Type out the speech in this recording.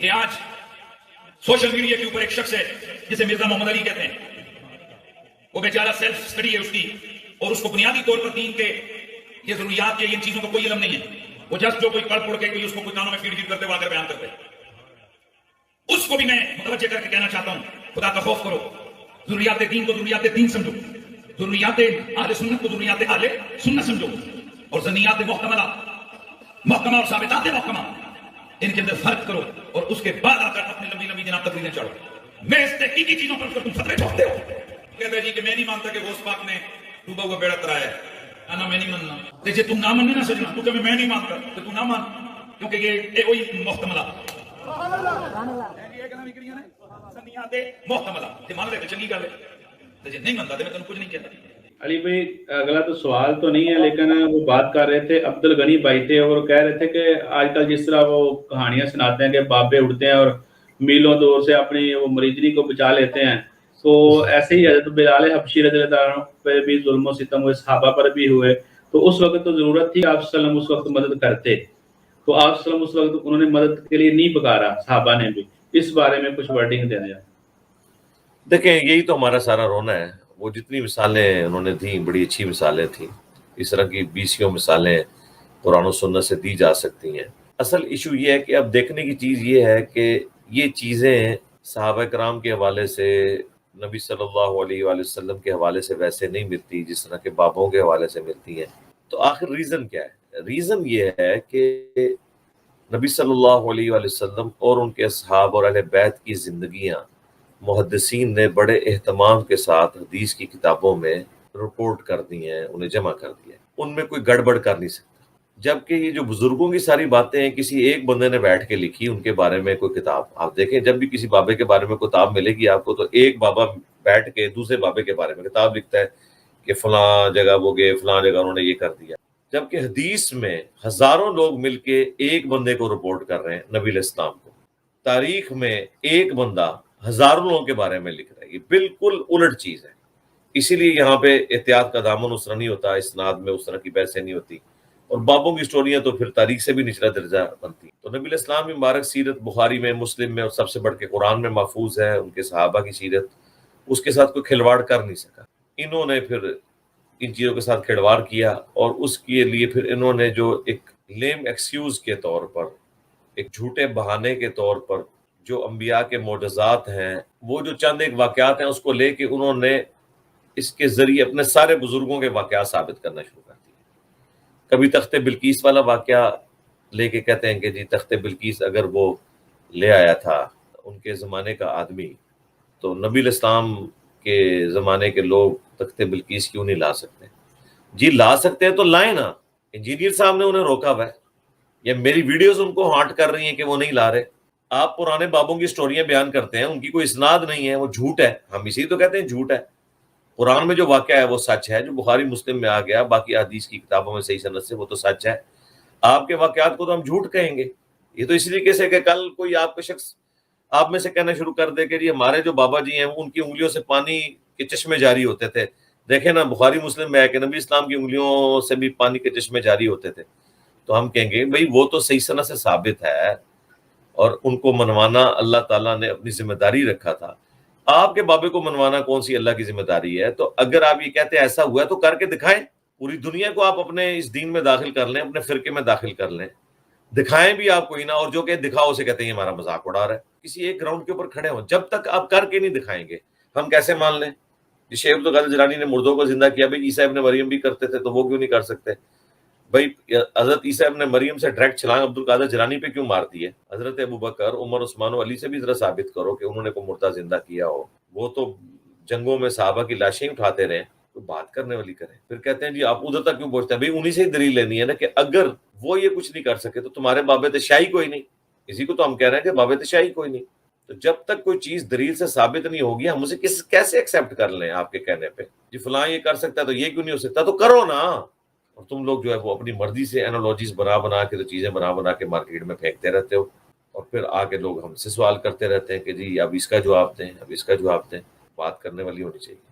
کہ آج social media کے اوپر ایک شخص ہے جسے مرزا محمد علی کہتے ہیں، وہ بیچارہ سیلف سٹڈی ہے اس کی، اور اس کو بنیادی طور پر دین کے یہ ضروریات کے ان چیزوں کا کوئی علم نہیں ہے، وہ جسٹ جو کوئی پڑھ پڑھ کے کوئی اس کو کوئی کانوں میں فیڈ کرتے وہ آ کر بیان کرتے ہیں۔ اس کو بھی میں متوجہ کر کے کہنا چاہتا ہوں، خدا کا خوف کرو، ضروریات دین کو ضروریات دین سمجھو، ضروریات اہل سنت کو ضروریات اہل سنت سمجھو، اور ضروریات محکمہ اور ثابتات محکمہ ان کے اندر فرق کرو، اور اس کے بعد آ کر اپنی لمبی لمبی جناب تقریریں چڑھو۔ میں اس تحقیقی چیزوں پر تم فتوے ٹھوکتے ہو، کہتے ہیں جی کہ میں نہیں مانتا کہ غوث پاک نے ڈوبا ہوا بیڑا ترایا ہے، نا میں نہیں ماننا، جی تم نہ ماننے نہ سجنا، تو کہ میں نہیں مانتا تو تو نہ مان، کیونکہ یہ وہی محتملہ محتملہ تے مان لے تے چنگی گل ہے، جی نہیں مانتا تے میں تمہیں کچھ نہیں کہتا۔ علی بھائی اگلا تو سوال تو نہیں ہے، لیکن وہ بات کر رہے تھے، عبد الغنی بھائی تھے، اور کہہ رہے تھے کہ آج کل جس طرح وہ کہانیاں سناتے ہیں کہ بابے اڑتے ہیں اور میلوں دور سے اپنی وہ مریدنی کو بچا لیتے ہیں، تو ایسے ہی حضرت بلال حبشی رضی اللہ عنہ پہ بھی ظلم و ستم ہوئے، صحابہ پر بھی ہوئے، تو اس وقت تو ضرورت تھی آپ صلی اللہ علیہ وسلم اس وقت مدد کرتے، تو آپ صلی اللہ علیہ وسلم اس وقت انہوں نے مدد کے لیے نہیں پکارا، صحابہ نے بھی، اس بارے میں کچھ ورڈنگ دینا ہے۔ دیکھیں یہی تو ہمارا سارا رونا ہے، وہ جتنی مثالیں انہوں نے دیں بڑی اچھی مثالیں تھیں، اس طرح کی 20 مثالیں قرآن و سنت سے دی جا سکتی ہیں۔ اصل ایشو یہ ہے کہ اب دیکھنے کی چیز یہ ہے کہ یہ چیزیں صحابہ کرام کے حوالے سے، نبی صلی اللہ علیہ وآلہ وسلم کے حوالے سے ویسے نہیں ملتی جس طرح کے بابوں کے حوالے سے ملتی ہیں، تو آخر ریزن کیا ہے؟ ریزن یہ ہے کہ نبی صلی اللہ علیہ وآلہ وسلم اور ان کے اصحاب اور اہل بیت کی زندگیاں محدثین نے بڑے اہتمام کے ساتھ حدیث کی کتابوں میں رپورٹ کر دی ہیں، انہیں جمع کر دیا ہے، ان میں کوئی گڑبڑ کر نہیں سکتا۔ جبکہ یہ جو بزرگوں کی ساری باتیں ہیں کسی ایک بندے نے بیٹھ کے لکھی، ان کے بارے میں کوئی کتاب آپ دیکھیں، جب بھی کسی بابے کے بارے میں کتاب ملے گی آپ کو، تو ایک بابا بیٹھ کے دوسرے بابے کے بارے میں کتاب لکھتا ہے کہ فلاں جگہ وہ گئے، فلاں جگہ انہوں نے یہ کر دیا، جبکہ حدیث میں ہزاروں لوگ مل کے ایک بندے کو رپورٹ کر رہے ہیں، نبی علیہ السلام کو۔ تاریخ میں ایک بندہ ہزاروں لوگوں کے بارے میں لکھ رہا ہے، یہ بالکل الٹ چیز ہے۔ اسی لیے یہاں پہ احتیاط کا دامن اس طرح نہیں ہوتا، اسناد میں اس طرح کی بحثیں نہیں ہوتی، اور بابوں کی سٹوریاں تو پھر تاریخ سے بھی نچلا درجہ بنتی ہیں۔ تو نبی علیہ السلام کی مبارک سیرت بخاری میں، مسلم میں، اور سب سے بڑھ کے قرآن میں محفوظ ہے، ان کے صحابہ کی سیرت، اس کے ساتھ کوئی کھلواڑ کر نہیں سکا۔ انہوں نے پھر ان چیزوں کے ساتھ کھلواڑ کیا، اور اس کے لیے پھر انہوں نے جو ایک لیم ایکسکیوز کے طور پر، ایک جھوٹے بہانے کے طور پر، جو انبیاء کے معجزات ہیں، وہ جو چند ایک واقعات ہیں، اس کو لے کے انہوں نے اس کے ذریعے اپنے سارے بزرگوں کے واقعات ثابت کرنا شروع کر دیا۔ کبھی تخت بلقیس والا واقعہ لے کے کہتے ہیں کہ جی تخت بلقیس اگر وہ لے آیا تھا ان کے زمانے کا آدمی، تو نبی علیہ السلام کے زمانے کے لوگ تخت بلقیس کیوں نہیں لا سکتے؟ جی لا سکتے ہیں تو لائیں نا، انجینئر صاحب نے انہیں روکا ہوا ہے، یا میری ویڈیوز ان کو ہانٹ کر رہی ہیں کہ وہ نہیں لا رہے۔ آپ پرانے بابوں کی سٹوریاں بیان کرتے ہیں، ان کی کوئی اسناد نہیں ہے، وہ جھوٹ ہے، ہم اسی تو کہتے ہیں جھوٹ ہے۔ قرآن میں جو واقعہ ہے وہ سچ ہے، جو بخاری مسلم میں آ گیا، باقی حدیث کی کتابوں میں صحیح سند سے، وہ تو سچ ہے۔ آپ کے واقعات کو تو ہم جھوٹ کہیں گے۔ یہ تو اس طریقے سے کہ کل کوئی آپ کا شخص آپ میں سے کہنا شروع کر دے کہ جی ہمارے جو بابا جی ہیں ان کی انگلیوں سے پانی کے چشمے جاری ہوتے تھے، دیکھیں نا بخاری مسلم میں ہے کہ نبی اسلام کی انگلیوں سے بھی پانی کے چشمے جاری ہوتے تھے، تو ہم کہیں گے بھئی وہ تو صحیح سند سے ثابت ہے، اور ان کو منوانا اللہ تعالیٰ نے اپنی ذمہ داری رکھا تھا۔ آپ کے بابے کو منوانا کون سی اللہ کی ذمہ داری ہے؟ تو اگر آپ یہ کہتے ہیں ایسا ہوا ہے تو کر کے دکھائیں، پوری دنیا کو آپ اپنے اس دین میں داخل کر لیں، اپنے فرقے میں داخل کر لیں، دکھائیں بھی آپ کوئی نہ، اور جو کہ دکھاؤ اسے کہتے ہیں یہ ہمارا مذاق اڑا رہا ہے۔ کسی ایک گراؤنڈ کے اوپر کھڑے ہوں، جب تک آپ کر کے نہیں دکھائیں گے ہم کیسے مان لیں؟ شیخ عبد القادر جیلانی نے مردوں کو زندہ کیا، بھائی عیسیٰ ابن مریم بھی کرتے تھے تو وہ کیوں نہیں کر سکتے؟ بھائی حضرت عیسیٰ ابن مریم سے ڈائریکٹ چھلانگ عبد القادر جیلانی پہ کیوں مار دی ہے؟ حضرت ابوبکر، عمر، عثمان و علی سے بھی ذرا ثابت کرو کہ انہوں نے کوئی مردہ زندہ کیا ہو۔ وہ تو جنگوں میں صحابہ کی لاشیں اٹھاتے رہے، تو بات کرنے والی کریں۔ پھر کہتے ہیں جی آپ ادھر تک کیوں پہنچتے ہیں؟ بھائی انہی سے ہی دلیل لینی ہے نا، کہ اگر وہ یہ کچھ نہیں کر سکے تو تمہارے بابے تو شاہی کوئی نہیں۔ اسی کو تو ہم کہہ رہے ہیں کہ بابے تو شاہی کوئی نہیں۔ تو جب تک کوئی چیز دلیل سے ثابت نہیں ہوگی ہم اسے کیسے ایکسیپٹ کر لیں؟ آپ کے کہنے پہ جی فلاں یہ کر سکتا ہے تو یہ کیوں نہیں ہو سکتا؟ تو کرو نا۔ اور تم لوگ جو ہے وہ اپنی مرضی سے اینالوجیز بنا کے، تو چیزیں بنا کے مارکیٹ میں پھینکتے رہتے ہو، اور پھر آ کے لوگ ہم سے سوال کرتے رہتے ہیں کہ جی اب اس کا جواب دیں، اب اس کا جواب دیں۔ بات کرنے والی ہونی چاہیے۔